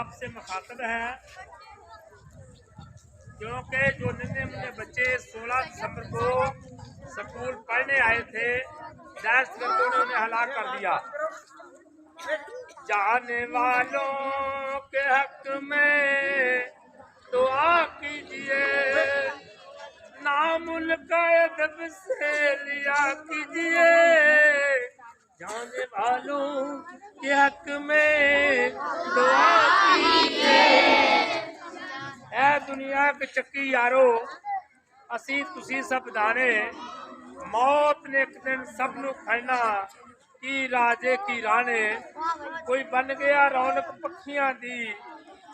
आपसे मुखातब है, क्योंकि जो नन्हे मुन्ने बच्चे 16 दिसंबर को स्कूल पढ़ने आए थे, दहशतगर्दों ने उन्हें हलाक कर दिया। जाने वालों के हक में दुआ कीजिए, नाम उनका अदब से लिया कीजिए। जाने वालों के हक में दुआ कीजिए। ऐ दुनिया के चक्की यारो, असी तुसी सब दाने, मौत ने एक दिन सबनू खड़ना की राजे की राने। कोई बन गया रौनक पखियां दी,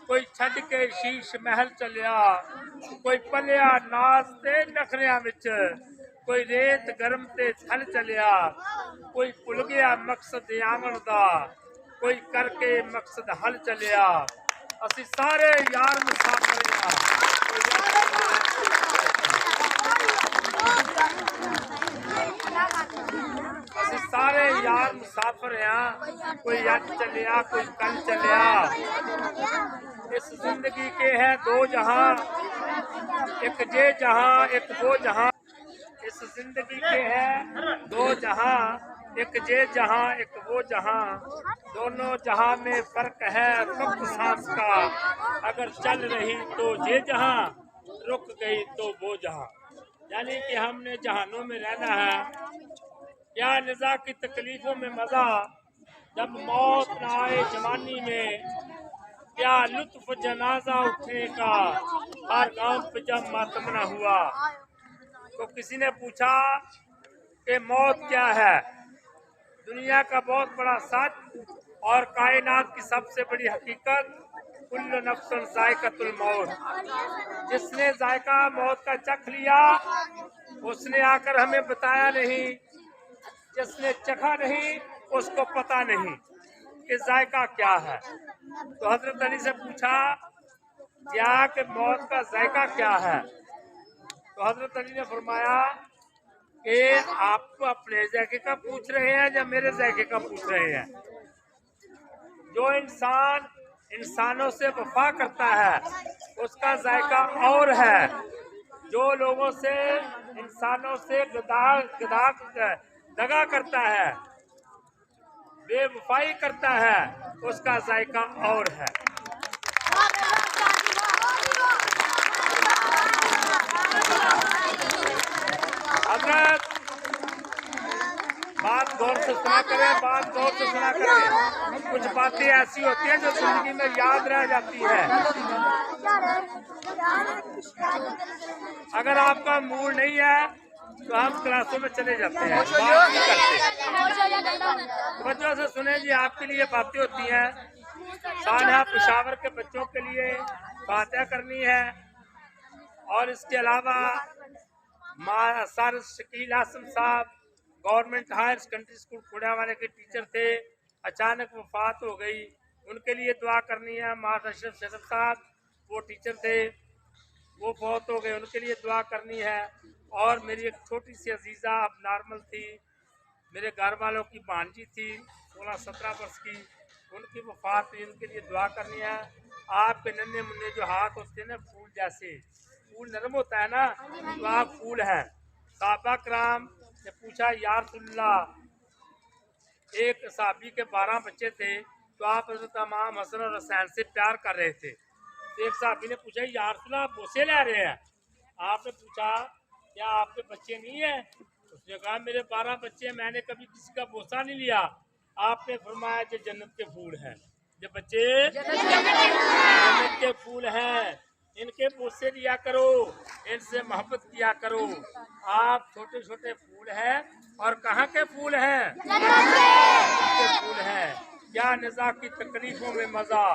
कोई छड़ के शीश महल चलिया। कोई पलिया नाज ते नखरिया विच, कोई रेत गर्म ते थल चलिया। कोई भुल गया मकसद आवन दा, कोई करके मकसद हल चलिया। असी सारे यार मुसाफिर असी सारे यार मुसाफिर हैं, कोई अज चलिया कोई कल चलिया। इस जिंदगी के है दो जहां, एक जे जहां एक वो जहां। इस जिंदगी के है दो जहां, एक जे जहां एक वो जहां। दोनों जहां में फर्क है वक्त सांस का, अगर चल रही तो ये जहां, रुक गई तो वो जहां। यानी कि हमने जहानों में रहना है। क्या निज़ा की तकलीफों में मजा, जब मौत न आए जवानी में। क्या लुत्फ जनाजा उठने का, हर गांव पे जब मातम न हुआ। तो किसी ने पूछा कि मौत क्या है। दुनिया का बहुत बड़ा सच और कायनात की सबसे बड़ी हकीकत, कुल्लु नफ्सुन ज़ायक़तुल मौत। जिसने जायका मौत का चख लिया, उसने आकर हमें बताया नहीं। जिसने चखा नहीं, उसको पता नहीं कि जायका क्या है। तो हजरत अली से पूछा क्या कि मौत का जायका क्या है। तो हजरत अली ने फरमाया कि आप अपने जायके का पूछ रहे हैं या मेरे जायके का पूछ रहे हैं। जो इंसान इंसानों से वफा करता है, उसका जायका और है। जो लोगों से इंसानों से दगा करता है, बेवफाई करता है, उसका जायका और है। हजरत बात गौर से सुना करें, बात गौर से सुना करें। कुछ बातें ऐसी होती हैं जो जिंदगी में याद रह जाती है। अगर आपका मूड नहीं है तो हम क्लासों में चले जाते हैं, बात नहीं करते। बच्चों से सुने जी, आपके लिए बातें होती हैं। सानहा पेशावर के बच्चों के लिए बातें करनी है। और इसके अलावा सर शकील आसम साहब गवर्नमेंट हायर सेकेंडरी स्कूल खुड़ावाले के टीचर थे, अचानक वफात हो गई, उनके लिए दुआ करनी है। मार अशरफ शरफ साहब वो टीचर थे, वो बहुत हो गए, उनके लिए दुआ करनी है। और मेरी एक छोटी सी अजीज़ा अब नॉर्मल थी, मेरे घर वालों की भांजी थी 16-17 वर्ष की, उनकी वफात हुई, उनके लिए दुआ करनी है। आपके नन्हे मुन्ने जो हाथ होते हैं ना फूल जैसे, फूल नरम होता है ना, तो आप फूल हैं। साहबा कराम ने पूछा या रसूलल्लाह, एक साहबी के 12 बच्चे थे, तो आप हज़रत इमाम हसन और हुसैन से प्यार कर रहे थे। तो एक साहबी ने पूछा या रसूलल्लाह आप बोसे ले रहे हैं। आपने पूछा क्या आपके बच्चे नहीं है। उसने कहा मेरे 12 बच्चे हैं, मैंने कभी किसी का बोसा नहीं लिया। आपने फरमाया जो जन्नत के फूल हैं, जो बच्चे जन्नत के फूल हैं, इनके बोसे लिया करो, इनसे मोहब्बत किया करो। आप छोटे छोटे फूल हैं और कहाँ के फूल हैं, के फूल हैं। क्या निज़ा की तकलीफों में मजा,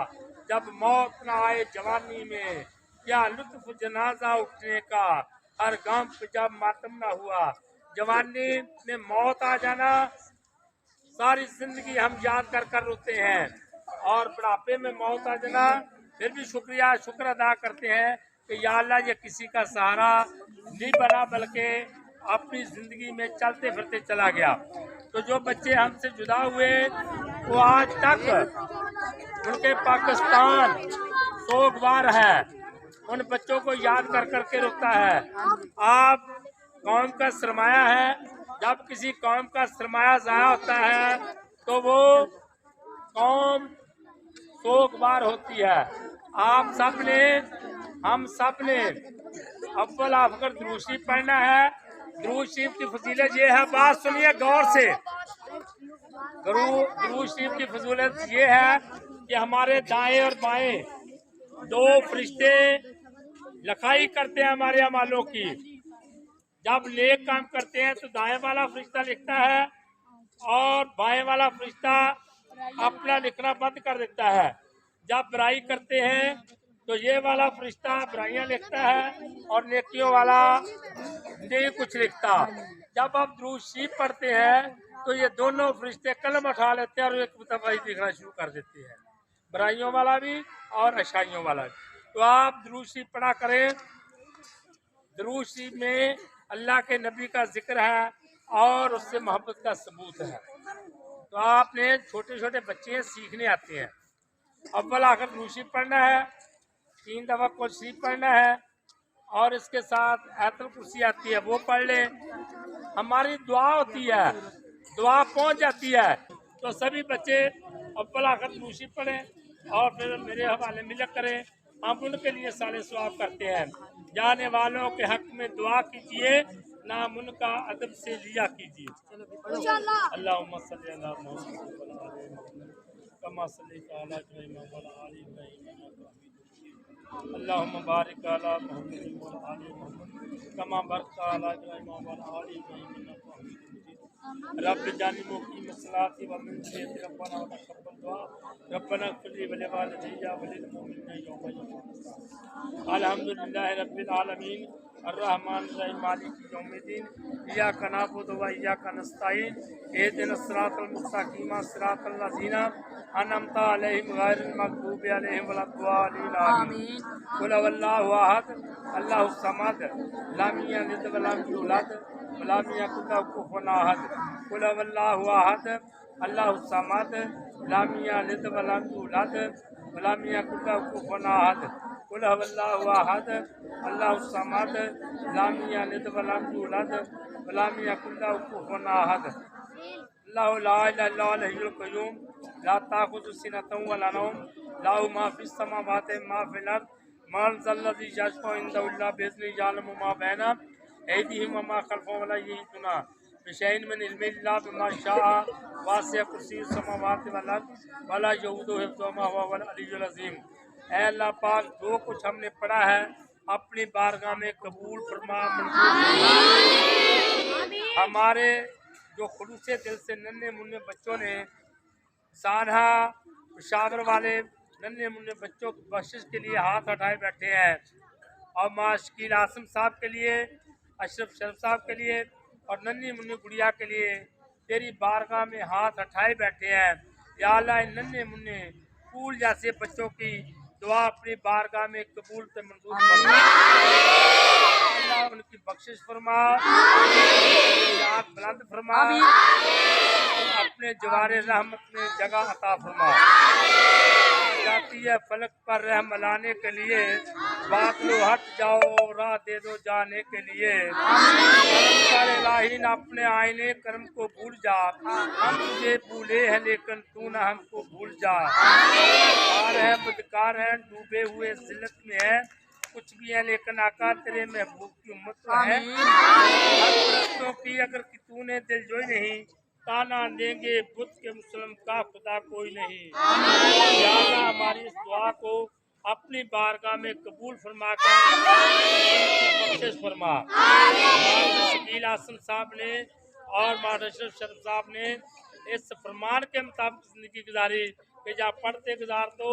जब मौत न आए जवानी में। क्या लुत्फ जनाजा उठने का, हर गांव पे जब मातम न हुआ। जवानी में मौत आ जाना, सारी जिंदगी हम याद कर कर रोते हैं। और बुढ़ापे में मौत आ जाना, फिर भी शुक्र अदा करते हैं कि या अल्लाह ये किसी का सहारा नहीं बना, बल्कि अपनी जिंदगी में चलते फिरते चला गया। तो जो बच्चे हमसे जुदा हुए वो आज तक उनके पाकिस्तान सोगवार है, उन बच्चों को याद कर करके रुकता है। आप कौम का सरमाया है, जब किसी कौम का सरमाया ज़ाया होता है तो वो कौम सोगवार होती है। आप सब ने, हम सब ने अव्वल आफकर दुरूद शरीफ पढ़ना है। दुरूद शरीफ की फजीलत ये है, बात सुनिए गौर से। दुरूद शरीफ की फजीलत ये है कि हमारे दाएं और बाएं दो फरिश्ते लिखाई करते हैं हमारे अमालों की। जब नेक काम करते हैं तो दाएं वाला फरिश्ता लिखता है और बाएं वाला फरिश्ता अपना लिखना बंद कर देता है। जब बुराई करते हैं तो ये वाला फरिश्ता बुराइयां लिखता है और नेकियों वाला नहीं कुछ लिखता। जब आप दुरूद शरीफ पढ़ते हैं तो ये दोनों फरिश्ते कलम उठा लेते हैं और एक मुतवाज़ी लिखना शुरू कर देते हैं, बुराइयों वाला भी और अच्छाइयों वाला भी। तो आप दुरूद शरीफ पढ़ा करें। दुरूद शरीफ में अल्लाह के नबी का जिक्र है और उससे मोहब्बत का सबूत है। तो आपने छोटे छोटे बच्चे सीखने आते हैं, अव्वल आखिर दुरूद शरीफ पढ़ना है, 3 दफ़ा कुल शरीफ पढ़ना है और इसके साथ आयतुल कुर्सी आती है वो पढ़ ले। हमारी दुआ होती है, दुआ पहुंच जाती है। तो सभी बच्चे अव्वल आखिर दुरूद शरीफ पढ़ें और फिर मेरे हवाले मिल करें। हम उनके लिए साले सवाब करते हैं। जाने वालों के हक में दुआ कीजिए, नाम उनका अदब से लिया कीजिए। अल्लाहुम्मा सल्ली अला मुहम्मद कमा सल्लैता अला इब्राहीम व अला आलि इब्राहीम। अल्लाहुम्मा बारिक अला मुहम्मद व अला आलि मुहम्मद कमा बारकता अला इब्राहीम व अला आलि इब्राहीम। रब जानी मुकीम सलाती व मिन शरीयति रब्बना व तक़ब्बल दुआ रब्बना इग़फिर ली व लिवालिदैया व लिल मुमिनीना यौम यक़ूमुस। अल्हम्दुलिल्लाहि रब्बिल आलमीन अर्रहमानिर रहीम मालिकि यौमिद्दीन इय्याका नअबुदु व इय्याका नस्तईन इहदिनस सिरातल मुस्तक़ीम सिरातल लज़ीना अनअमता अलैहिम गैरिल मग़दूबि अलैहिम वलद्दालीन आमीन। कुल हुवल्लाहु अहद अल्लाहुस समद लम यलिद व लम यूलद व लम यकुल लहू कुफुवन अहद। कुल हुवल्लाहु अहद अल्लाहुस समद लम यलिद व लम यूलद व लम यकुल लहू कुफुवन अहद। कुल हुवल्लाहु अहद अल्लाहुस समद लम यलिद व लम यूलद व लम यकुल लहू कुफुवन अहद। अल्लाहु ला इलाहा इल्ला हुवल हय्युल क़य्यूम ला ताख़ुज़ुहु सिनतुन व ला नौम लहू मा फ़िस समावाति व मा फ़िल अर्ज़ मन ज़ल्लज़ी यशफ़अु इंदहु इल्ला बिइज़्निही यअलमु मा बैना अयदीहिम व मा ख़ल्फ़हुम व ला युहीतूना बिशैइन मिन इल्मिही इल्ला बिमा शाअ वसिअ कुर्सियुहु समावाति वल अर्ज़ व ला यऊदुहु हिफ़्ज़ुहुमा व हुवल अलिय्युल अज़ीम। ऐ अल्लाह पाक, जो कुछ हमने पढ़ा है अपनी बारगाह में कबूल फरमा, हमारे जो खुलूसे दिल से नन्हे मुन्ने बच्चों ने सानहा पेशावर वाले नन्हे मुन्ने बच्चों की बख्शिश के लिए हाथ उठाए बैठे हैं और माँ शकील आसम साहब के लिए, अशरफ शरीफ साहब के लिए और नन्ही मुन्नी गुड़िया के लिए तेरी बारगाह में हाथ उठाए बैठे हैं। या अल्लाह, इन नन्हे मुन्ने फूल जैसे बच्चों की दुआ अपनी बारगाह में कबूल से मंजूर फरमा, अल्लाह उनकी बख्शिश फरमा, बुलंद फरमा, अपने जवारे रहमत में जगह अता फरमा। जाती है फलक पर रहम लाने के लिए, बात लो हट जाओ राह दे दो जाने के लिए। इलाही न अपने आईने कर्म को भूल जा, हम तुझे भूले हैं लेकिन तू न हमको भूल जा। है बदकार है, डूबे हुए जिल्लत में है, कुछ भी है लेकिन आका तेरे महबूब की उम्मत है। हर की अगर कि तूने दिल जोई नहीं, ताना देंगे बुत के मुस्लिम का खुदा कोई नहीं। या अल्लाह, हमारी इस दुआ को अपनी बारगाह में कबूल फरमा कर बख्शिश फरमा। शकील आसम साहब ने और अशरफ शरीफ साहब ने इस फरमान के मुताबिक जिंदगी गुजारी कि या पढ़ते गुजार दो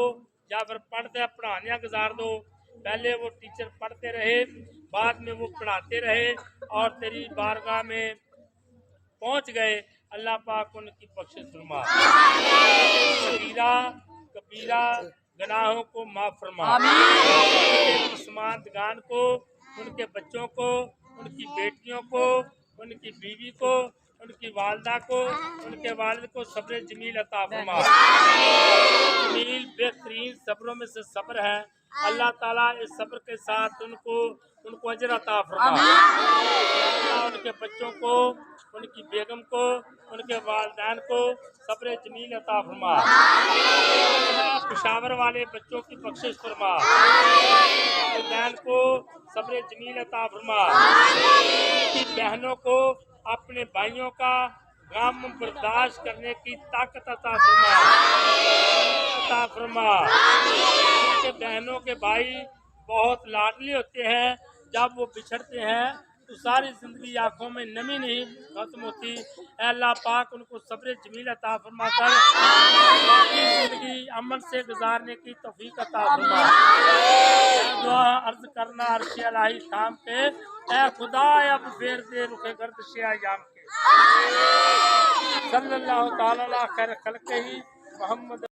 या फिर पढ़ते पढ़ाने गुजार दो। पहले वो टीचर पढ़ते रहे, बाद में वो पढ़ाते रहे और तेरी बारगाह में पहुंच गए। अल्लाह पाक उनकी बख्शिश फरमा, सगीरा कबीरा गुनाहों को माफ फरमा, उस्मानगान को, उनके बच्चों को, उनकी बेटियों को, उनकी बीवी को उनकी वालदा को, उनके वालिद को सब्र जमील अता फरमा। जमील बेहतरीन सब्रों में से सब्र है। अल्लाह ताला इस सब्र के साथ उनको अजर अता फरमा। उनके बच्चों को, उनकी बेगम को, उनके वालिदैन को सब्र जमील अता फरमा। पेशावर वाले बच्चों की बख्शिश फरमा। वालिदैन को सब्र जमील अता फरमा। उनकी बहनों को अपने भाइयों का गम बर्दाश्त करने की ताकत अता फरमा। उनके बहनों के भाई बहुत लाडले होते हैं, जब वो बिछड़ते हैं तो सारी जिंदगी आंखों में नमी नहीं खत्म होती। अल्लाह पाक उनको सब्र जमील अता फरमा कर बाकी जिंदगी अमन से गुजारने की तौफीक अता फरमा। दुआ अर्ज करना अर्श इलाही थाम के, ऐ खुदा अब फेर दे रुखे गर्दिश अयाम के। सल्लल्लाहु तआला अला खैर खल्क़िही मोहम्मद